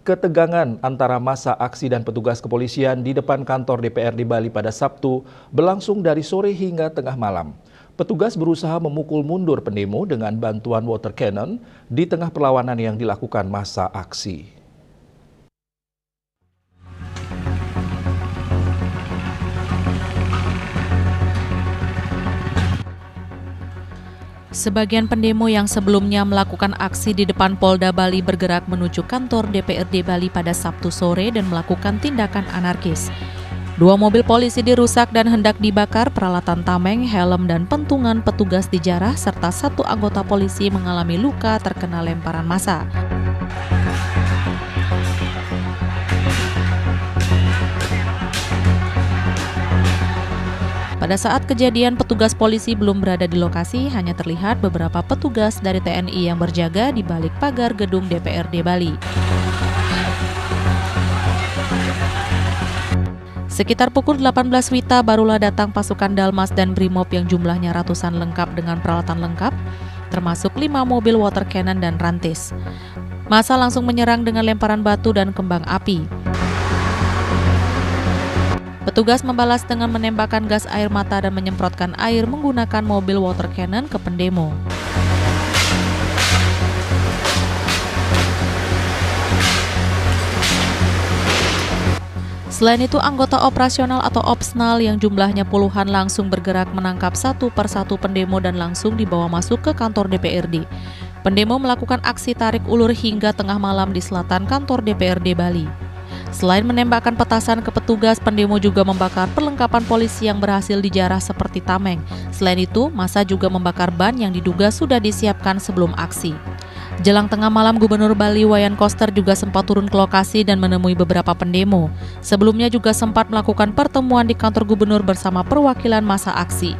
Ketegangan antara massa aksi dan petugas kepolisian di depan kantor DPRD Bali pada Sabtu berlangsung dari sore hingga tengah malam. Petugas berusaha memukul mundur pendemo dengan bantuan water cannon di tengah perlawanan yang dilakukan massa aksi. Sebagian pendemo yang sebelumnya melakukan aksi di depan Polda Bali bergerak menuju kantor DPRD Bali pada Sabtu sore dan melakukan tindakan anarkis. 2 mobil polisi dirusak dan hendak dibakar, peralatan tameng, helm, dan pentungan petugas dijarah, serta 1 anggota polisi mengalami luka terkena lemparan massa. Pada saat kejadian, petugas polisi belum berada di lokasi, hanya terlihat beberapa petugas dari TNI yang berjaga di balik pagar gedung DPRD Bali. Sekitar pukul 18 WITA barulah datang pasukan Dalmas dan Brimob yang jumlahnya ratusan lengkap dengan peralatan lengkap, termasuk 5 mobil water cannon dan rantis. Massa langsung menyerang dengan lemparan batu dan kembang api. Petugas membalas dengan menembakkan gas air mata dan menyemprotkan air menggunakan mobil water cannon ke pendemo. Selain itu, anggota operasional atau opsnal yang jumlahnya puluhan langsung bergerak menangkap satu persatu pendemo dan langsung dibawa masuk ke kantor DPRD. Pendemo melakukan aksi tarik ulur hingga tengah malam di selatan kantor DPRD Bali. Selain menembakkan petasan ke petugas, pendemo juga membakar perlengkapan polisi yang berhasil dijarah seperti tameng. Selain itu, massa juga membakar ban yang diduga sudah disiapkan sebelum aksi. Jelang tengah malam, Gubernur Bali Wayan Koster juga sempat turun ke lokasi dan menemui beberapa pendemo. Sebelumnya juga sempat melakukan pertemuan di kantor gubernur bersama perwakilan massa aksi.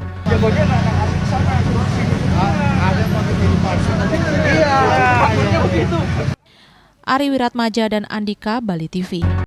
Ari Wiratmaja dan Andika, Bali TV.